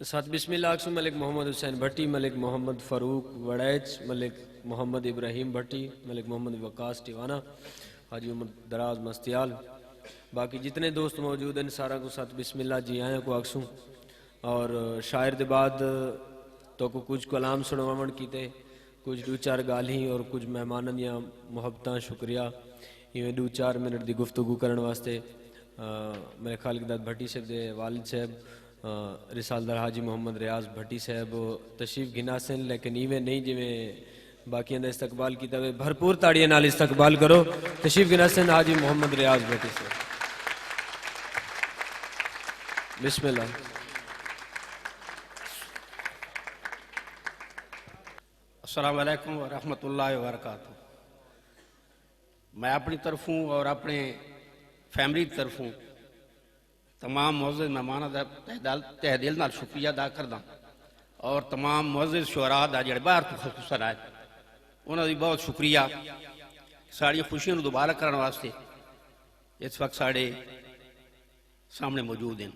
साथ बिस्मिल्लाह मलिक मोहम्मद हुसैन भट्टी, मलिक मोहम्मद फ़ारूक वड़ैच, मलिक मोहम्मद इब्राहिम भट्टी, मलिक मोहम्मद वकास टिवाना, हाजी उमर दराज मस्तियाल, बाकी जितने दोस्त मौजूद हैं सारा को साथ बिस्मिल्लाह जी आया को आखसूँ। और शायर दे बाद तो को कुछ कलाम सुनवावण कीते, कुछ दो चार गाली और कुछ मेहमानन या मुहब्बत शुक्रिया इवें 2-4 मिनट की गुफ्तगू करने वास्ते मेरे खालिक दाद भट्टी साहब दे वालिद साहब रिसालदार हाजी मोहम्मद रियाज भट्टी साहब तशरीफ गिना सन, लेकिन इवें नहीं जिमें बाकियों का इस्तकबाल किया वे भरपूर ताड़ियों नाल इस्तकबाल करो। तशरीफ गिना सन हाजी मोहम्मद रियाज भट्टी साहब, बिस्मिल्लाह। अस्सलाम वालेकुम व रहमतुल्लाहि व बरकातहू। मैं अपनी तरफों और अपने फैमिली की तरफों तमाम मुअज़्ज़िज़ मेहमानों का तहे दिल नाल शुक्रिया अदा करदा और तमाम मुअज़्ज़िज़ शुअरा दा जिहड़े बाहर तो खसूसन आए उन्होंने भी बहुत शुक्रिया साड़ी खुशियों दोबारा करने वास्ते इस वक्त साढ़े सामने मौजूद हैं।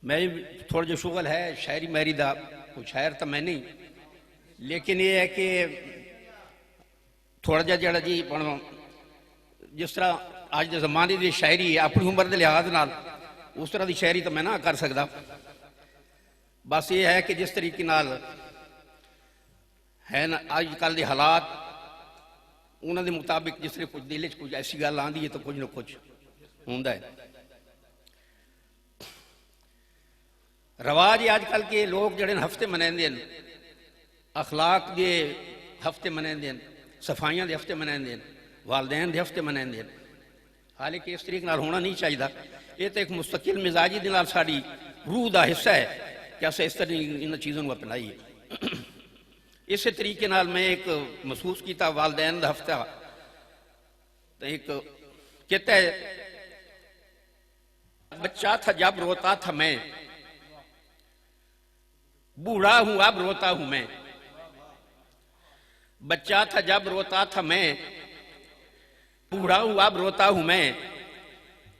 मैं थोड़ा जो शुगल है शायरी मेरी दा, कोई शायर तो मैं नहीं, लेकिन ये है कि थोड़ा जहा जी जिस तरह अज के जमाने की शायरी है अपनी उम्र के लिहाज नाल उस तरह की शायरी तो मैं ना कर सकता। बस ये है कि जिस तरीके नाल है ना अजकल के हालात उन्होंने मुताबिक जिस तरह कुछ दिल कुछ ऐसी गल आती है तो कुछ ना कुछ होंदा है। रवाज है अजकल के लोग जड़े हफ्ते मनाते हैं, अखलाक के हफ्ते मनाते हैं, सफाइयां के हफ्ते मनाते हैं, वालदैन के हफ्ते मनाते हैं। हालांकि इस तरीके नाल होना नहीं चाहिए। ये तो एक मुस्तकिल मिजाजी के नाल साड़ी रूह का हिस्सा है कि अस इस तरह इन चीज़ों को अपनाइए। इस तरीके नाल मैं एक महसूस किया वालदैन का हफ्ता तो एक कहता है बच्चा था जब रोता था मैं, बूढ़ा हूं अब रोता हूं मैं। बच्चा था जब रोता था मैं, बूढ़ा हूं अब रोता हूं मैं।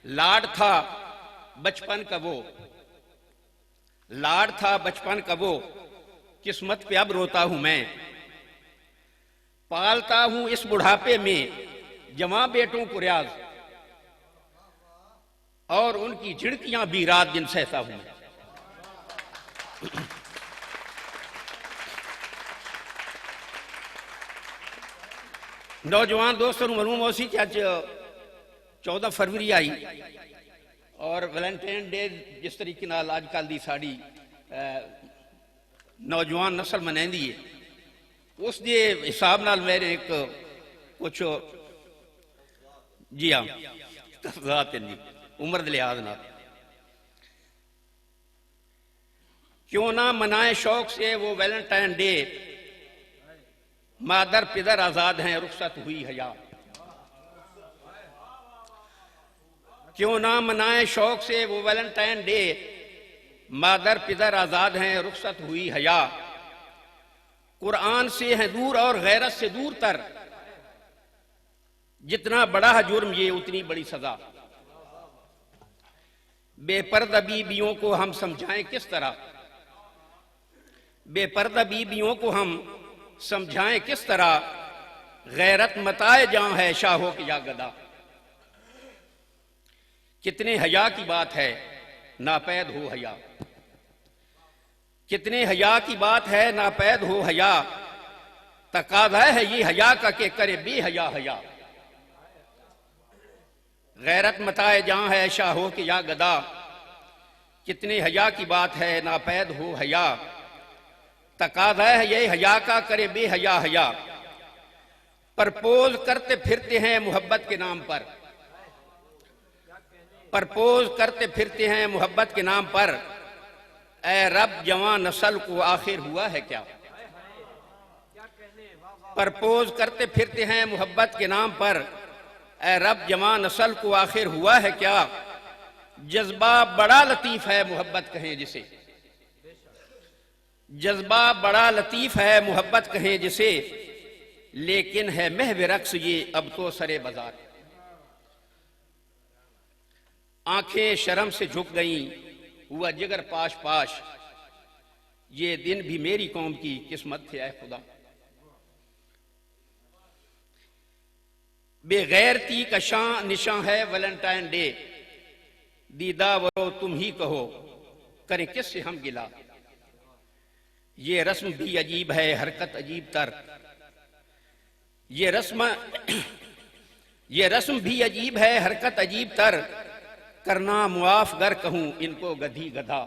लाड था बचपन का वो, लाड था बचपन का वो, किस्मत पे अब रोता हूं मैं। पालता हूं इस बुढ़ापे में जवां बेटों को रियाज, और उनकी झिड़कियां भी रात दिन सहता हूं मैं। नौजवान दोस्तों मालूम हो सी कि अज 14 फरवरी आई और वैलेंटाइन डे जिस तरीके नाल अजकल की साड़ी नौजवान नस्ल मनाती है उस दे हिसाब नाल मेरे एक कुछ जी हाँ जी उम्र के लिहाज नाल क्यों ना मनाए शौक से वो वैलेंटाइन डे, मादर पिदर आजाद हैं रुखसत हुई हया। क्यों ना मनाए शौक से वो वैलेंटाइन डे, मादर पिदर आजाद हैं रुखसत हुई हया। कुरान से है दूर और गैरत से दूर तर, जितना बड़ा है जुर्म ये उतनी बड़ी सजा। बेपर्दा बीबियों को हम समझाएं किस तरह, बेपर्दा बीबियों को हम समझाएं किस तरह। गैरत मताए जां है शाहों की या गदा। कितने हया की बात है नापैद हो हया, कितने हया की बात है नापैद हो हया। तकाज़ा है ये हया का के करे बेहया हया। गैरत मताए जां है शाहों की या गदा। कितने हया की बात है नापैद हो हया। तकाज़ा है ये हया का करे बेहया हया। प्रपोज करते फिरते हैं मोहब्बत के नाम पर, प्रपोज करते फिरते हैं मोहब्बत के नाम पर। ए रब जवान नस्ल को आखिर हुआ है क्या। प्रपोज करते फिरते हैं मोहब्बत के नाम पर। ए रब जवान नस्ल को आखिर हुआ है क्या। जज्बा बड़ा लतीफ है मोहब्बत कहें जिसे, जज्बा बड़ा लतीफ है मोहब्बत कहें जिसे। लेकिन है महव रक्स ये अब तो सरे बाजार। आंखें शर्म से झुक गईं हुआ जिगर पाश पाश, ये दिन भी मेरी कौम की किस्मत थे ऐ खुदा। बेगैरती का शां निशां है वैलेंटाइन डे, दीदा वो तुम ही कहो करें किससे हम गिला। ये रस्म भी अजीब है हरकत अजीब तर, ये रस्म भी अजीब है हरकत अजीब तर, करना मुआफ गर कहूं इनको गधी गधा।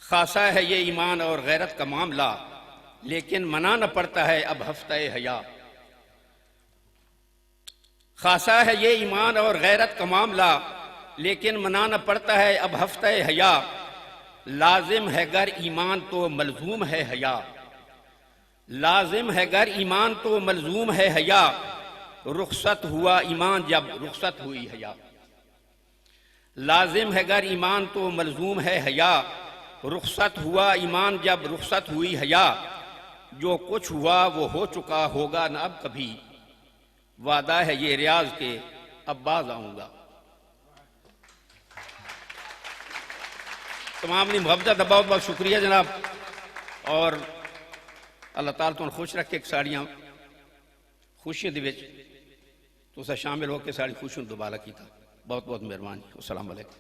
खासा है ये ईमान और गैरत का मामला, लेकिन मनाना पड़ता है अब हफ्ता हया। खासा है ये ईमान और गैरत का मामला, लेकिन मनाना पड़ता है अब हफ्ता हया। लाजिम है गर ईमान तो मलजूम है हया, लाजिम है गर ईमान तो मलजूम है हया। रुखसत हुआ ईमान जब रुखसत हुई हया, लाजिम है गर ईमान तो मलजूम है हया। रुखसत हुआ ईमान जब रुखसत हुई हया। जो कुछ हुआ वो हो चुका होगा न अब कभी, वादा है ये रियाज के अब बाज आऊंगा। तमाम ने मुहब्बत बहुत बहुत शुक्रिया जनाब, और अल्लाह ताला तुम खुश रखे साड़ियाँ खुशियों दे विच तुसा शामिल होकर साड़ी खुशियों दोबारा किया। बहुत बहुत मेहरबानी। अस्सलाम वालेकुम।